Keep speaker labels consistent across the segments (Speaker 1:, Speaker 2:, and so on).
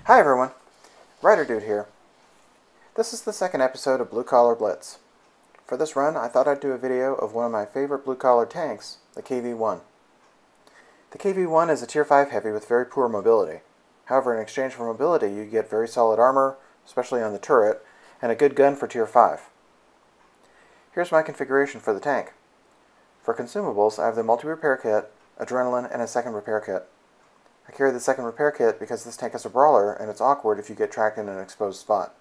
Speaker 1: Hi everyone, WriterDude here. This is the second episode of Blue Collar Blitz. For this run, I thought I'd do a video of one of my favorite blue collar tanks, the KV-1. The KV-1 is a Tier 5 heavy with very poor mobility. However, in exchange for mobility, you get very solid armor, especially on the turret, and a good gun for Tier 5. Here's my configuration for the tank. For consumables, I have the multi-repair kit, adrenaline, and a second repair kit. I carry the second repair kit because this tank is a brawler and it's awkward if you get tracked in an exposed spot.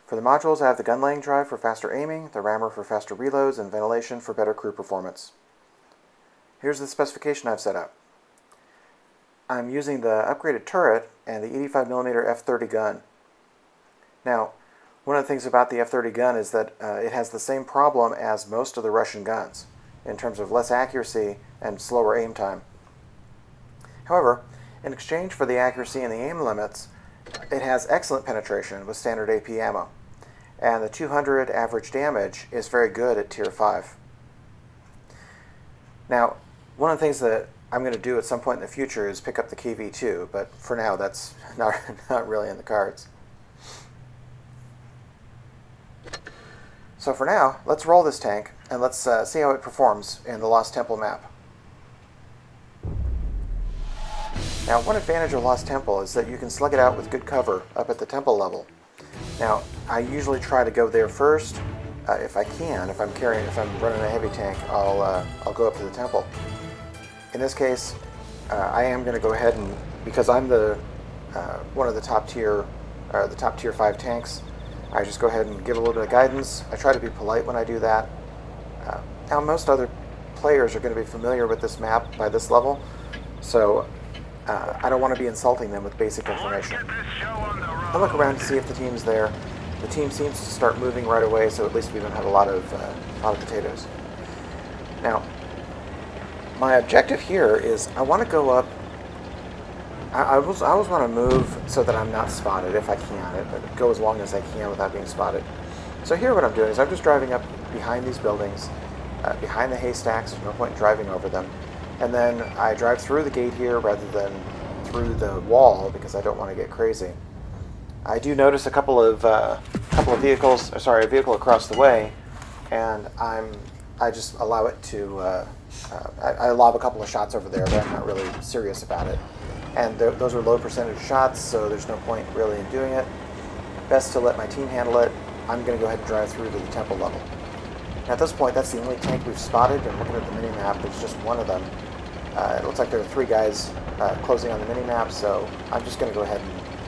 Speaker 1: For the modules, I have the gun laying drive for faster aiming, the rammer for faster reloads, and ventilation for better crew performance. Here's the specification I've set up. I'm using the upgraded turret and the 85mm F30 gun. Now, one of the things about the F30 gun is that it has the same problem as most of the Russian guns in terms of less accuracy and slower aim time. However, in exchange for the accuracy and the aim limits, it has excellent penetration with standard AP ammo, and the 200 average damage is very good at Tier 5. Now, one of the things that I'm going to do at some point in the future is pick up the KV-2, but for now that's not really in the cards. So for now, let's roll this tank, and let's see how it performs in the Lost Temple map. Now, one advantage of Lost Temple is that you can slug it out with good cover up at the temple level. Now, I usually try to go there first, if I can. If I'm running a heavy tank, I'll go up to the temple. In this case, I am going to go ahead and, because I'm the one of the top tier 5 tanks, I just go ahead and give a little bit of guidance. I try to be polite when I do that. Now, most other players are going to be familiar with this map by this level, so I don't want to be insulting them with basic information. I look around to see if the team's there. The team seems to start moving right away, so at least we don't have a lot of potatoes. Now, my objective here is I want to go up. I always want to move so that I'm not spotted if I can. Go as long as I can without being spotted. So here what I'm doing is I'm just driving up behind these buildings, behind the haystacks. There's no point in driving over them. And then I drive through the gate here rather than through the wall because I don't want to get crazy. I do notice a couple of vehicles, a vehicle across the way, and I just allow it to. I lob a couple of shots over there, but I'm not really serious about it. And those are low percentage shots, so there's no point really in doing it. Best to let my team handle it. I'm going to go ahead and drive through to the temple level. At this point, that's the only tank we've spotted, and looking at the mini-map, there's just one of them. It looks like there are 3 guys closing on the mini-map, so I'm just going to go ahead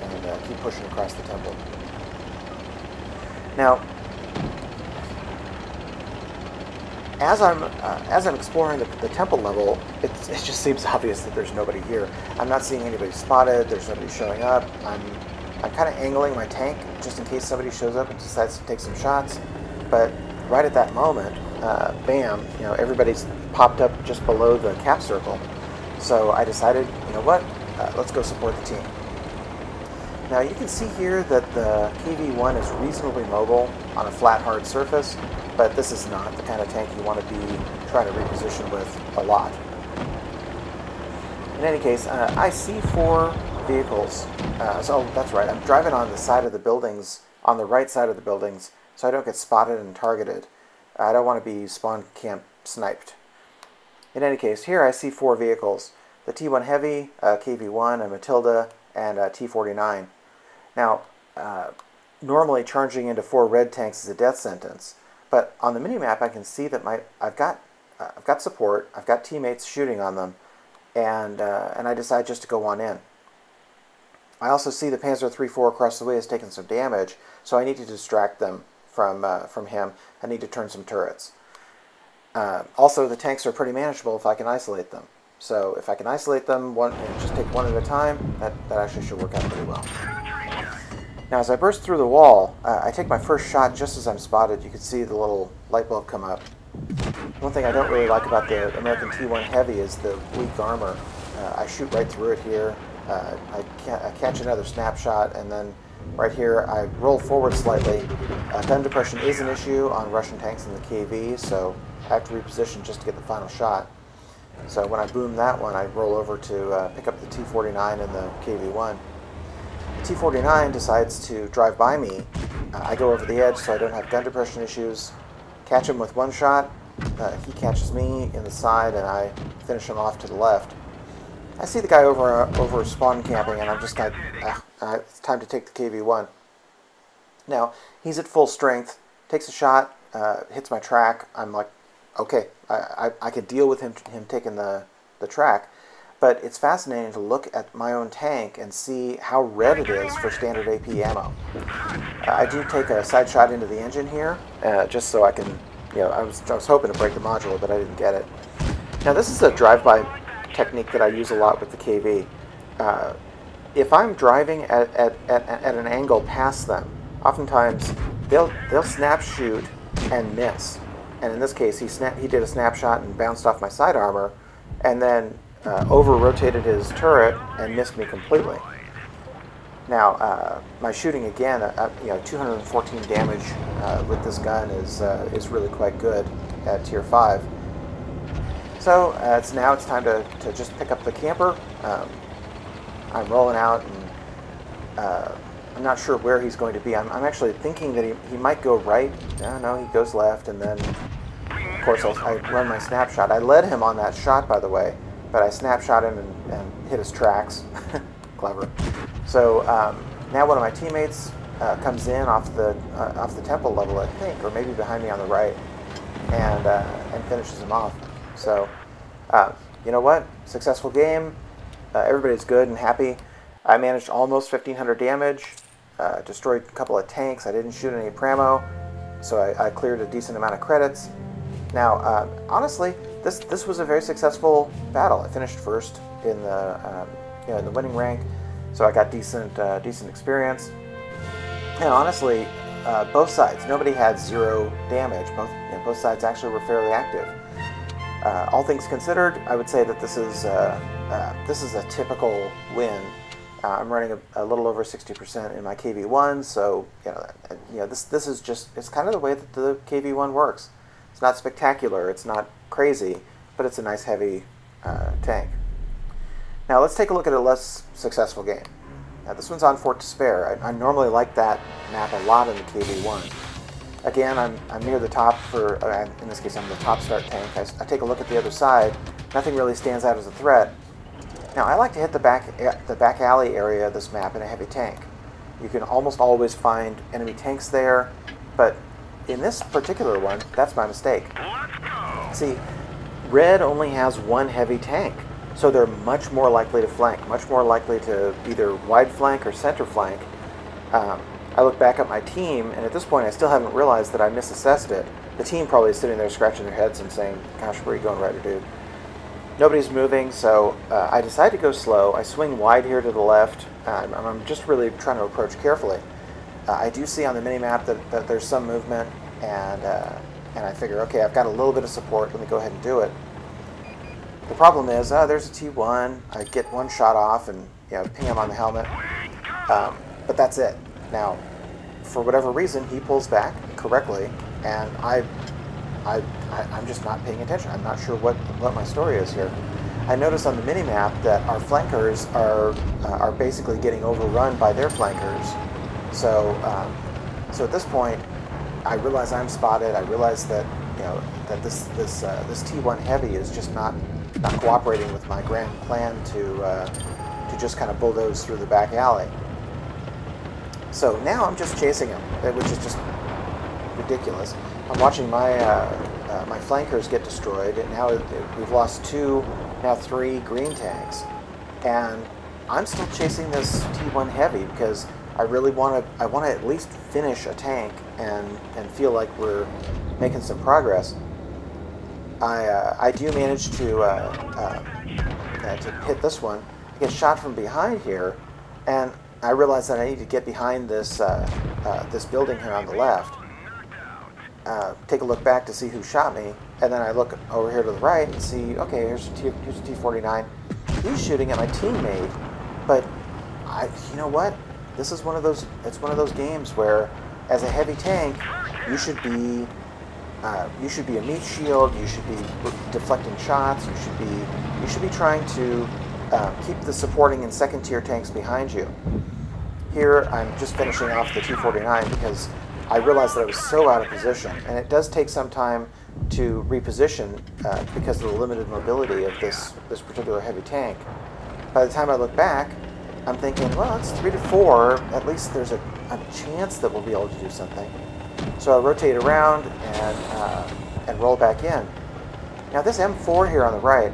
Speaker 1: and keep pushing across the temple. Now, as I'm exploring the temple level, it just seems obvious that there's nobody here. I'm not seeing anybody spotted. There's nobody showing up. I'm kind of angling my tank just in case somebody shows up and decides to take some shots, but right at that moment, bam, everybody's popped up just below the cap circle. So I decided, you know what, let's go support the team. Now you can see here that the KV-1 is reasonably mobile on a flat, hard surface, but this is not the kind of tank you want to be trying to reposition with a lot. In any case, I see 4 vehicles. So that's right, I'm driving on the side of the buildings, on the right side of the buildings, so I don't get spotted and targeted. I don't want to be spawn camp sniped. In any case, here I see 4 vehicles. The T1 Heavy, KV-1, a Matilda, and a T-49. Now, normally charging into 4 red tanks is a death sentence, but on the minimap I can see that I've got support, I've got teammates shooting on them, and I decide just to go on in. I also see the Panzer III-4 across the way has taken some damage, so I need to distract them from him. I need to turn some turrets. Also, the tanks are pretty manageable if I can isolate them. So if I can isolate them and just take one at a time, that actually should work out pretty well. Now as I burst through the wall, I take my first shot just as I'm spotted. You can see the little light bulb come up. One thing I don't really like about the American T1 Heavy is the weak armor. I shoot right through it here. I catch another snapshot, and then right here I roll forward slightly. Gun depression is an issue on Russian tanks in the KV, so I have to reposition just to get the final shot. So when I boom that one, I roll over to pick up the T-49 and the KV-1. T-49 decides to drive by me. I go over the edge so I don't have gun depression issues. Catch him with one shot. He catches me in the side, and I finish him off to the left. I see the guy over spawn camping, and I'm just like, it's time to take the KV-1. Now, he's at full strength, takes a shot, hits my track. I'm like, okay, I could deal with him taking the track, but it's fascinating to look at my own tank and see how red it is for standard AP ammo. I do take a side shot into the engine here, just so I can, you know, I was hoping to break the module, but I didn't get it. Now, this is a drive-by technique that I use a lot with the KV. If I'm driving at an angle past them, oftentimes they'll snap shoot and miss. And in this case, he did a snapshot and bounced off my side armor, and then over-rotated his turret and missed me completely. Now, my shooting again, you know, 214 damage with this gun is really quite good at Tier 5. So now it's time to just pick up the camper. I'm rolling out, and I'm not sure where he's going to be. I'm actually thinking that he might go right. No, he goes left, and then, of course, I run my snapshot. I led him on that shot, by the way, but I snapshot him and hit his tracks. Clever. So now one of my teammates comes in off the temple level, I think, or maybe behind me on the right, and finishes him off. So, you know what? Successful game. Everybody's good and happy. I managed almost 1,500 damage. Destroyed a couple of tanks. I didn't shoot any pramo, so I cleared a decent amount of credits. Now, honestly, this was a very successful battle. I finished first in the in the winning rank, so I got decent experience. And honestly, both sides, nobody had 0 damage. Both sides actually were fairly active. All things considered, I would say that this is a typical win. I'm running a little over 60% in my KV-1, so this is just, it's kind of the way that the KV-1 works. It's not spectacular, it's not crazy, but it's a nice heavy tank. Now let's take a look at a less successful game. Now this one's on Fort Despair. I normally like that map a lot in the KV-1. Again, I'm near the top for, in this case I'm the top start tank. I take a look at the other side. Nothing really stands out as a threat. Now I like to hit the back alley area of this map in a heavy tank. You can almost always find enemy tanks there, but in this particular one, that's my mistake. See, red only has one heavy tank, so they're much more likely to flank, much more likely to either wide flank or center flank. I look back at my team, and at this point I still haven't realized that I misassessed it. The team probably is sitting there scratching their heads and saying, gosh, where are you going, WriterDude? Nobody's moving, so I decide to go slow. I swing wide here to the left. I'm just really trying to approach carefully. I do see on the mini-map that there's some movement, and I figure, okay, I've got a little bit of support, let me go ahead and do it. The problem is, there's a T1, I get one shot off and ping him on the helmet, but that's it. Now, for whatever reason, he pulls back correctly, and I'm just not paying attention. I'm not sure what my story is here. I notice on the mini-map that our flankers are basically getting overrun by their flankers. So at this point, I realize I'm spotted. I realize that that this T1 heavy is just not cooperating with my grand plan to just kind of bulldoze through the back alley. So now I'm just chasing him, which is just ridiculous. I'm watching my my flankers get destroyed, and now we've lost 2, now 3 green tanks, and I'm still chasing this T1 heavy because I really want to at least finish a tank and feel like we're making some progress. I do manage to hit this one. I get shot from behind here, and I realize that I need to get behind this this building here on the left. Take a look back to see who shot me, and then I look over here to the right and see, okay, here's a T-49. He's shooting at my teammate, but you know what? This is one of those. It's one of those games where, as a heavy tank, you should be a meat shield. You should be deflecting shots. You should be trying to keep the supporting and second tier tanks behind you. Here I'm just finishing off the T-49 because I realized that I was so out of position, and it does take some time to reposition because of the limited mobility of this particular heavy tank. By the time I look back, I'm thinking, well, it's 3 to 4. At least there's a chance that we'll be able to do something. So I rotate around and roll back in. Now this M4 here on the right,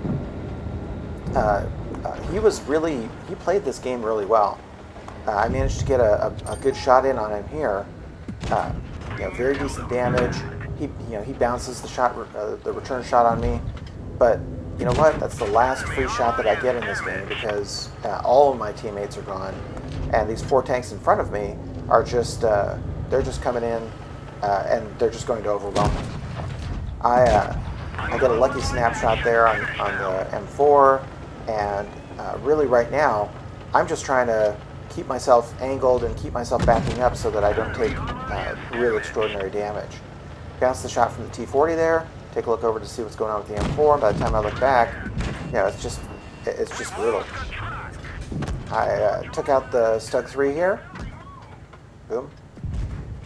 Speaker 1: he played this game really well. I managed to get a good shot in on him here. Very decent damage. He bounces the return shot on me, but you know what? That's the last free shot that I get in this game because all of my teammates are gone, and these 4 tanks in front of me are just they're just coming in and they're just going to overwhelm me. I get a lucky snapshot there on the M4, and really right now I'm just trying to keep myself angled and keep myself backing up so that I don't take real extraordinary damage. Bounce the shot from the T-40 there, take a look over to see what's going on with the M4. By the time I look back, it's just brutal. I took out the Stug 3 here, boom,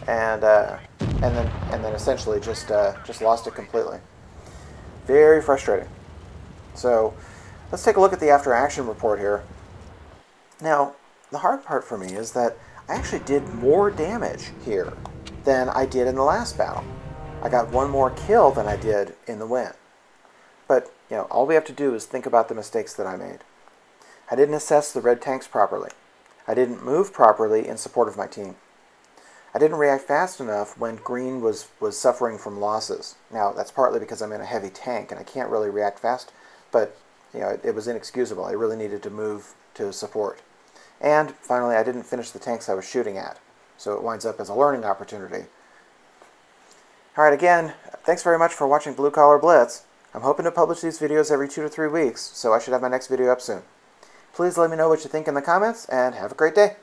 Speaker 1: and then essentially just lost it completely. Very frustrating. So let's take a look at the after action report here. Now, the hard part for me is that I actually did more damage here than I did in the last battle. I got 1 more kill than I did in the win. But, all we have to do is think about the mistakes that I made. I didn't assess the red tanks properly. I didn't move properly in support of my team. I didn't react fast enough when green was suffering from losses. Now, that's partly because I'm in a heavy tank and I can't really react fast, but, it was inexcusable. I really needed to move to support. And finally, I didn't finish the tanks I was shooting at, so it winds up as a learning opportunity. Alright, again, thanks very much for watching Blue Collar Blitz. I'm hoping to publish these videos every 2 to 3 weeks, so I should have my next video up soon. Please let me know what you think in the comments, and have a great day!